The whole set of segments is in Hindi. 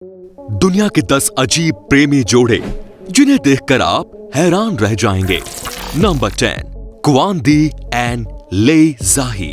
दुनिया के 10 अजीब प्रेमी जोड़े जिन्हें देखकर आप हैरान रह जाएंगे। नंबर 10, क्वान डी एंड ले जाही।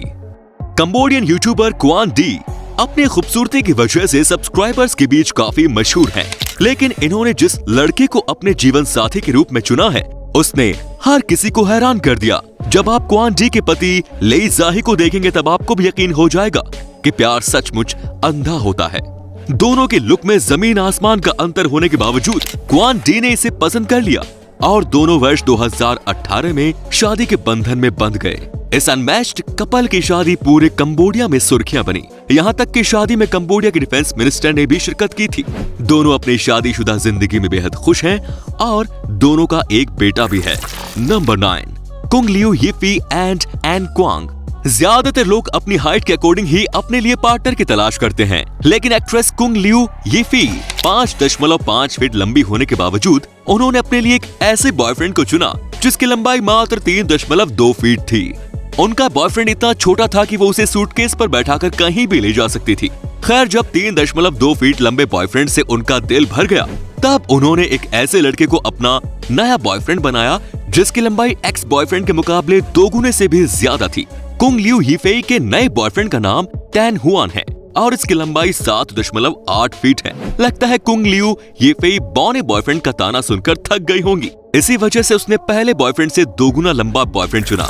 कंबोडियन यूट्यूबर क्वान डी अपनी खूबसूरती की वजह से सब्सक्राइबर्स के बीच काफी मशहूर हैं। लेकिन इन्होंने जिस लड़के को अपने जीवन साथी के रूप में चुना है, उसने हर किसी को हैरान कर दिया। जब आप क्वान डी के पति ले जाही को देखेंगे तब आपको भी यकीन हो जाएगा कि प्यार सचमुच अंधा होता है। दोनों के लुक में जमीन आसमान का अंतर होने के बावजूद क्वान डी ने इसे पसंद कर लिया और दोनों वर्ष 2018 में शादी के बंधन में बंध गए। इस अनमैच्ड कपल की शादी पूरे कंबोडिया में सुर्खियां बनी। यहाँ तक कि शादी में कंबोडिया के डिफेंस मिनिस्टर ने भी शिरकत की थी। दोनों अपनी शादीशुदा जिंदगी में बेहद खुश हैं और दोनों का एक बेटा भी है। Number 9, Kung Liu Yifei and N Kwang. ज्यादातर लोग अपनी हाइट के अकॉर्डिंग ही अपने लिए पार्टनर की तलाश करते हैं, लेकिन एक्ट्रेस कुंग लियू यिफी 5.5 फीट लंबी होने के बावजूद उन्होंने अपने लिए एक ऐसे बॉयफ्रेंड को चुना जिसकी लंबाई मात्र 3.2 फीट थी। उनका बॉयफ्रेंड इतना छोटा था कि वो उसे सूटकेस पर बैठाकर कहीं भी ले जा सकती थी। खैर, जब 3.2 फीट लंबे बॉयफ्रेंड से उनका दिल भर गया, तब उन्होंने एक ऐसे लड़के को अपना नया बॉयफ्रेंड बनाया जिसकी लंबाई एक्स बॉयफ्रेंड के मुकाबले 2 गुने से भी ज्यादा थी। कुंग लियू यिफी के नए बॉयफ्रेंड का नाम टैन हुआन है और इसकी लंबाई 7.8 फीट है। लगता है कुंग लियू यिफी बौने बॉयफ्रेंड का ताना सुनकर थक गई होंगी। इसी वजह से उसने पहले बॉयफ्रेंड से 2 गुना लंबा बॉयफ्रेंड चुना।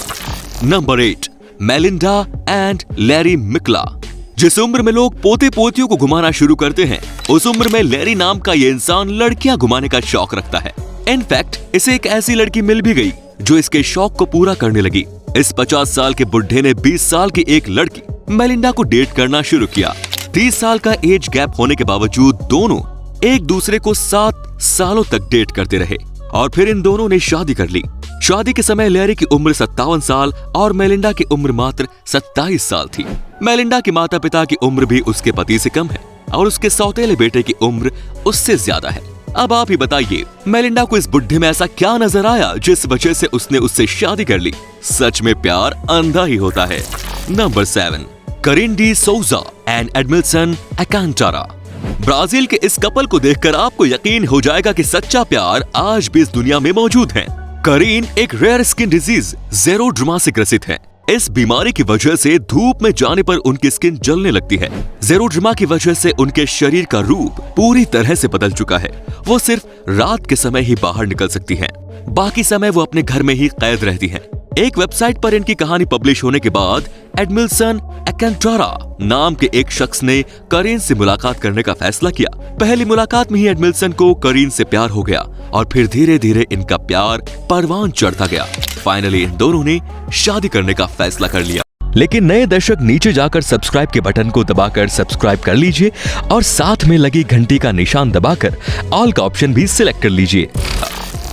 Number 8, Melinda and Larry Mikla. जिस उम्र में लोग पोते पोतियों को घुमाना शुरू करते हैं, उस उम्र में लैरी नाम का ये इंसान लड़कियां घुमाने का शौक रखता है। इनफैक्ट इसे एक ऐसी लड़की मिल भी गई जो इसके शौक को पूरा करने लगी। इस 50 साल के बुढ़े ने 20 साल की एक लड़की मेलिंडा को डेट करना शुरू किया। 30 साल का एज गैप होने के बावजूद दोनों एक दूसरे को 7 सालों तक डेट करते रहे और फिर इन दोनों ने शादी कर ली। शादी के समय लैरी की उम्र 57 साल और मेलिंडा की उम्र मात्र 27 साल थी। मेलिंडा के माता पिता की उम्र भी उसके पति से कम है और उसके सौतेले बेटे की उम्र उससे ज्यादा है। अब आप ही बताइए, मेलिंडा को इस बुढ़े में ऐसा क्या नजर आया जिस वजह से उसने उससे शादी कर ली? सच में प्यार अंधा ही होता है। नंबर 7, करीन डी सोजा एंड एडमिल्सन अकांटारा। ब्राजील के इस कपल को देखकर आपको यकीन हो जाएगा कि सच्चा प्यार आज भी इस दुनिया में मौजूद है। करीन एक रेयर स्किन डिजीज ज़ेरोड्रमा से ग्रसित है। इस बीमारी की वजह से धूप में जाने पर उनकी स्किन जलने लगती है। ज़ेरोड्रमा की वजह से उनके शरीर का रूप पूरी तरह से बदल चुका है। वो सिर्फ रात के समय ही बाहर निकल सकती हैं। बाकी समय वो अपने घर में ही कैद रहती हैं। एक वेबसाइट पर इनकी कहानी पब्लिश होने के बाद एडमिल्सन अकांटारा नाम के एक शख्स ने करीन से मुलाकात करने का फैसला किया। पहली मुलाकात में ही एडमिल्सन को करीन से प्यार हो गया और फिर धीरे धीरे इनका प्यार परवान चढ़ता गया। फाइनली इन दोनों ने शादी करने का फैसला कर लिया। लेकिन नए दर्शक नीचे जाकर सब्सक्राइब के बटन को दबाकर सब्सक्राइब कर लीजिए और साथ में लगी घंटी का निशान दबाकर ऑल का ऑप्शन भी सिलेक्ट कर लीजिए।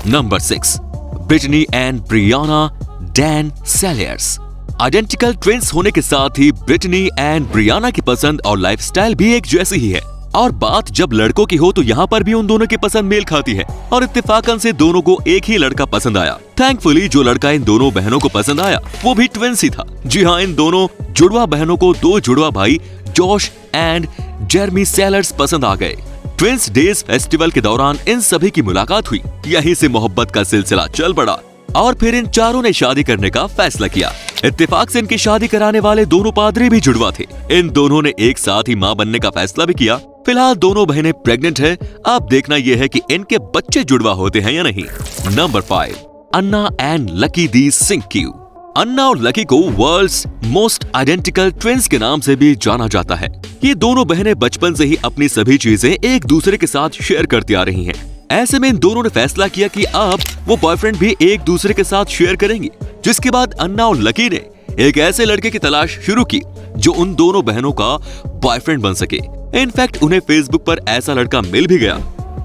Number 6, Britney and Briana Dan Celliers. Identical twins होने के साथ ही ब्रिटनी एंड ब्रियाना की पसंद और लाइफस्टाइल भी एक जैसी ही है। और बात जब लड़कों की हो तो यहाँ पर भी उन दोनों की पसंद मेल खाती है और इत्तेफाकन से दोनों को एक ही लड़का पसंद आया। थैंकफुली जो लड़का इन दोनों बहनों को पसंद आया वो भी ट्विंस ही था। जी हाँ, इन दोनों जुड़वा बहनों को 2 जुड़वा भाई जॉश एंड जेरमी सेलर्स पसंद आ गए। ट्विंस डेज फेस्टिवल के दौरान इन सभी की मुलाकात हुई। यहीं से मोहब्बत का सिलसिला चल पड़ा और फिर इन चारों ने शादी करने का फैसला किया। इत्तेफाक से इनकी शादी कराने वाले दोनों पादरी भी जुड़वा थे। इन दोनों ने एक साथ ही मां बनने का फैसला भी किया। फिलहाल दोनों बहनें प्रेग्नेंट है। अब देखना यह है कि इनके बच्चे जुड़वा होते हैं या नहीं। नंबर 5, अन्ना एंड लकी दी सिंक्यू। अन्ना और लकी को वर्ल्ड्स मोस्ट आइडेंटिकल ट्विंस के नाम से भी जाना जाता है। ये दोनों बहनें बचपन से ही अपनी सभी चीजें एक दूसरे के साथ शेयर करती आ रही हैं। ऐसे में इन दोनों ने फैसला किया कि अब वो बॉयफ्रेंड भी एक दूसरे के साथ शेयर करेंगे। जिसके बाद अन्ना और लकी ने एक ऐसे लड़के की तलाश शुरू की जो उन दोनों बहनों का बॉयफ्रेंड बन सके। इनफैक्ट उन्हें फेसबुक पर ऐसा लड़का मिल भी गया।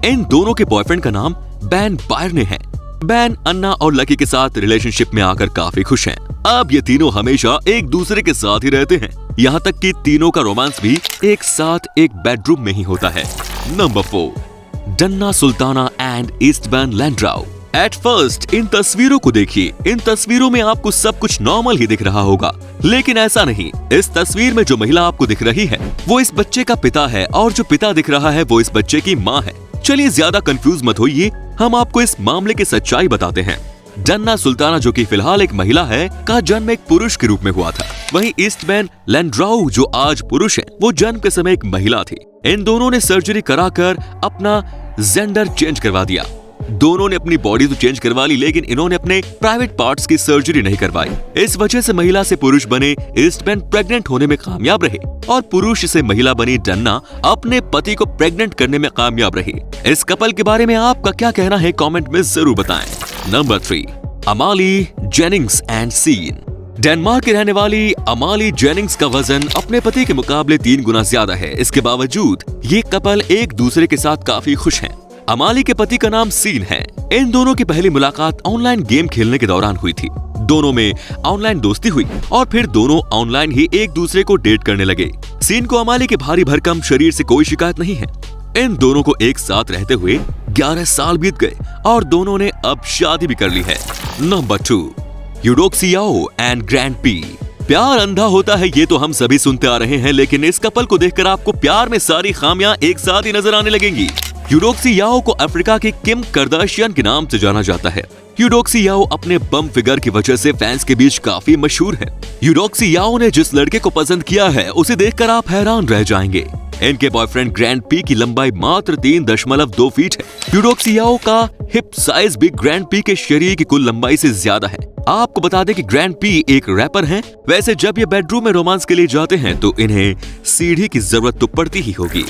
इन दोनों के बॉयफ्रेंड का नाम बैन बायर्ने है। बैन अन्ना और लकी के साथ रिलेशनशिप में आकर काफी खुश हैं। अब ये तीनों हमेशा एक दूसरे के साथ ही रहते हैं। यहाँ तक कि तीनों का रोमांस भी एक साथ एक बेडरूम में ही होता है। Number 4, Donna Sultana and Eastburn Landrau. At first इन तस्वीरों को देखिए। इन तस्वीरों में आपको सब कुछ नॉर्मल ही दिख रहा होगा, लेकिन ऐसा नहीं। इस तस्वीर में जो महिला आपको दिख रही है वो इस बच्चे का पिता है और जो पिता दिख रहा है वो इस बच्चे की माँ है। चलिए ज्यादा कंफ्यूज मत होइए, हम आपको इस मामले की सच्चाई बताते हैं। डन्ना सुल्ताना, जो कि फिलहाल एक महिला है, का जन्म एक पुरुष के रूप में हुआ था। वहीं ईस्टमैन लैंड्राउ, जो आज पुरुष है, वो जन्म के समय एक महिला थी। इन दोनों ने सर्जरी कराकर अपना जेंडर चेंज करवा दिया। दोनों ने अपनी बॉडी तो चेंज करवा ली, लेकिन इन्होंने अपने प्राइवेट पार्ट्स की सर्जरी नहीं करवाई। इस वजह से महिला से पुरुष बने ईस्टमैन प्रेग्नेंट होने में कामयाब रहे और पुरुष से महिला बनी डन्ना अपने पति को प्रेग्नेंट करने में कामयाब रही। इस कपल के बारे में आपका क्या कहना है, कमेंट में जरूर बताएं। Number 3, Amali Jennings and Sean. Denmark की रहने वाली अमाली जेनिंग्स का वजन अपने पति के मुकाबले 3 गुना ज्यादा है। इसके बावजूद ये कपल एक दूसरे के साथ काफी खुश हैं। अमाली के पति का नाम सीन है। इन दोनों की पहली मुलाकात ऑनलाइन गेम खेलने के दौरान हुई थी। दोनों में ऑनलाइन दोस्ती हुई और फिर दोनों ऑनलाइन ही एक दूसरे को डेट करने लगे। सीन को अमाली के भारी भरकम शरीर से कोई शिकायत नहीं है। इन दोनों को एक साथ रहते हुए 11 साल बीत गए और दोनों ने अब शादी भी कर ली है। नंबर 2, यूडोक्सियाओ एंड ग्रैंड पी। प्यार अंधा होता है, ये तो हम सभी सुनते आ रहे हैं, लेकिन इस कपल को देखकर आपको प्यार में सारी खामियां एक साथ ही नजर आने लगेंगी। यूडोक्सियाओ को अफ्रीका की किम कार्दाशियन के नाम से जाना जाता है। यूडोक्सियाओ अपने बम फिगर की वजह से फैंस के बीच काफी मशहूर है। यूडोक्सियाओ ने जिस लड़के को पसंद किया है उसे देखकर आप हैरान रह जाएंगे। इनके बॉयफ्रेंड ग्रैंड पी की लंबाई मात्र 3.2 फीट है। यूडोक्सियाओ का हिप साइज भी ग्रैंड पी के शरीर की कुल लंबाई से ज्यादा है। आपको बता दें कि ग्रैंड पी एक रैपर हैं। वैसे जब ये बेडरूम में रोमांस के लिए जाते हैं तो इन्हें सीढ़ी की जरूरत तो पड़ती ही होगी।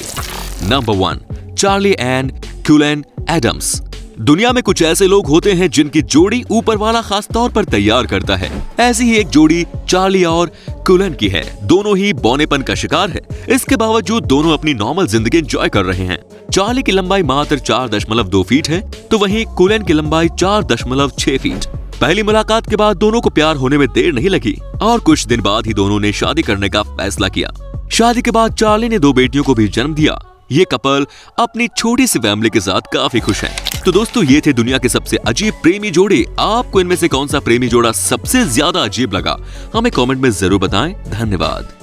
Number 1, Charlie and Cullen Adams. दुनिया में कुछ ऐसे लोग होते हैं जिनकी जोड़ी ऊपर वाला खास तौर पर तैयार करता है। ऐसी ही एक जोड़ी चार्ली और कुलन की है। दोनों ही बौनेपन का शिकार है। इसके बावजूद दोनों अपनी नॉर्मल जिंदगी एंजॉय कर रहे हैं। चार्ली की लंबाई मात्र 4.2 फीट है तो वहीं कुलन की लंबाई 4.6 फीट। पहली मुलाकात के बाद दोनों को प्यार होने में देर नहीं लगी और कुछ दिन बाद ही दोनों ने शादी करने का फैसला किया। शादी के बाद चार्ली ने 2 बेटियों को भी जन्म दिया। ये कपल अपनी छोटी सी फैमिली के साथ काफी खुश हैं। तो दोस्तों, ये थे दुनिया के सबसे अजीब प्रेमी जोड़े। आपको इनमें से कौन सा प्रेमी जोड़ा सबसे ज्यादा अजीब लगा, हमें कमेंट में जरूर बताएं। धन्यवाद।